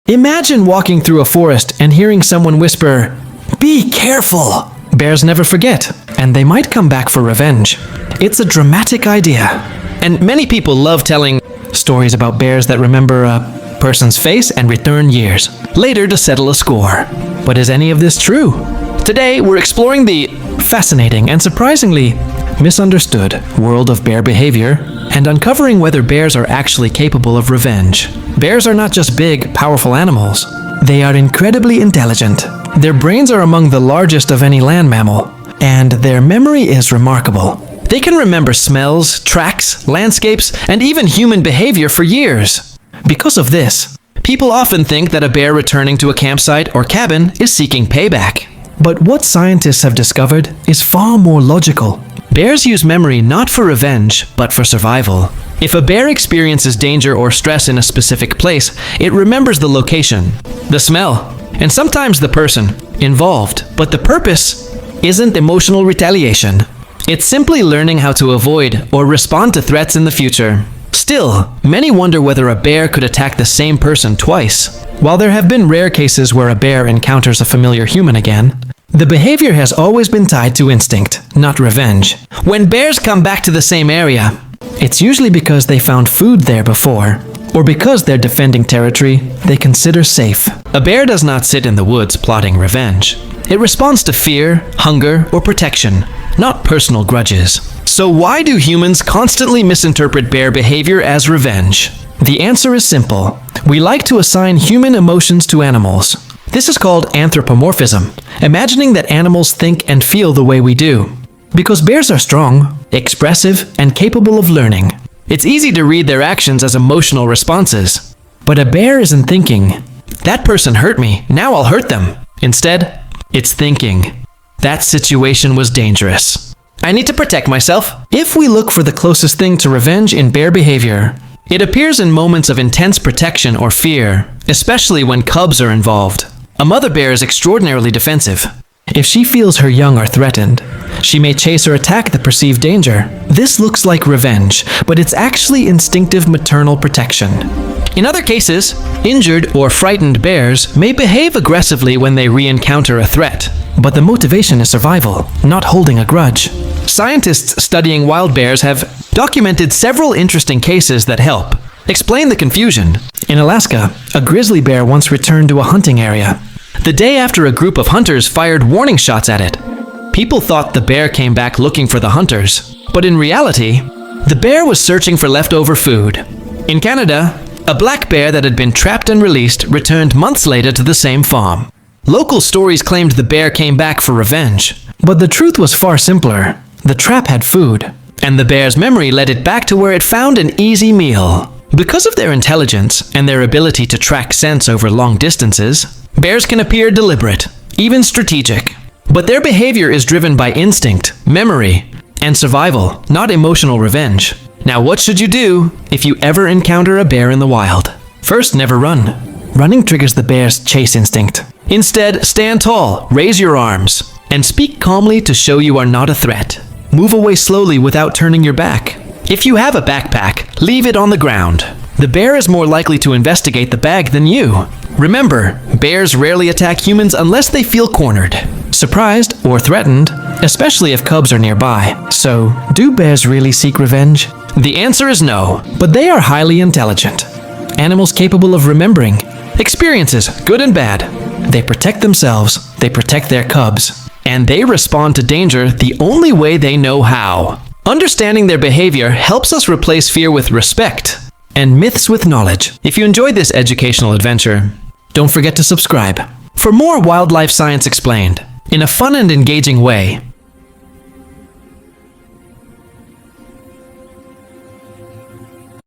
Imagine walking through a forest and hearing someone whisper, "Be careful!" Bears never forget, and they might come back for revenge. It's a dramatic idea. And many people love telling stories about bears that remember a person's face and return years later to settle a score. But is any of this true? Today, we're exploring the fascinating and surprisingly misunderstood world of bear behavior and uncovering whether bears are actually capable of revenge. Bears are not just big, powerful animals. They are incredibly intelligent. Their brains are among the largest of any land mammal, and their memory is remarkable. They can remember smells, tracks, landscapes, and even human behavior for years. Because of this, people often think that a bear returning to a campsite or cabin is seeking payback. But what scientists have discovered is far more logical. Bears use memory not for revenge, but for survival. If a bear experiences danger or stress in a specific place, it remembers the location, the smell, and sometimes the person involved. But the purpose isn't emotional retaliation. It's simply learning how to avoid or respond to threats in the future. Still, many wonder whether a bear could attack the same person twice. While there have been rare cases where a bear encounters a familiar human again, the behavior has always been tied to instinct, not revenge. When bears come back to the same area, it's usually because they found food there before, or because they're defending territory they consider safe. A bear does not sit in the woods plotting revenge. It responds to fear, hunger, or protection, not personal grudges. So why do humans constantly misinterpret bear behavior as revenge? The answer is simple. We like to assign human emotions to animals. This is called anthropomorphism, imagining that animals think and feel the way we do. Because bears are strong, expressive, and capable of learning, it's easy to read their actions as emotional responses. But a bear isn't thinking, "That person hurt me, now I'll hurt them." Instead, it's thinking, "That situation was dangerous. I need to protect myself." If we look for the closest thing to revenge in bear behavior, it appears in moments of intense protection or fear, especially when cubs are involved. A mother bear is extraordinarily defensive. If she feels her young are threatened, she may chase or attack the perceived danger. This looks like revenge, but it's actually instinctive maternal protection. In other cases, injured or frightened bears may behave aggressively when they re-encounter a threat. But the motivation is survival, not holding a grudge. Scientists studying wild bears have documented several interesting cases that help explain the confusion. In Alaska, a grizzly bear once returned to a hunting area. The day after a group of hunters fired warning shots at it. People thought the bear came back looking for the hunters, but in reality, the bear was searching for leftover food. In Canada, a black bear that had been trapped and released returned months later to the same farm. Local stories claimed the bear came back for revenge, but the truth was far simpler. The trap had food, and the bear's memory led it back to where it found an easy meal. Because of their intelligence and their ability to track scents over long distances, bears can appear deliberate, even strategic. But their behavior is driven by instinct, memory, and survival, not emotional revenge. Now, what should you do if you ever encounter a bear in the wild? First, never run. Running triggers the bear's chase instinct. Instead, stand tall, raise your arms, and speak calmly to show you are not a threat. Move away slowly without turning your back. If you have a backpack, leave it on the ground. The bear is more likely to investigate the bag than you. Remember, bears rarely attack humans unless they feel cornered, surprised, or threatened, especially if cubs are nearby. So, do bears really seek revenge? The answer is no, but they are highly intelligent. Animals capable of remembering experiences, good and bad. They protect themselves, they protect their cubs, and they respond to danger the only way they know how. Understanding their behavior helps us replace fear with respect and myths with knowledge. If you enjoyed this educational adventure, don't forget to subscribe for more wildlife science explained in a fun and engaging way.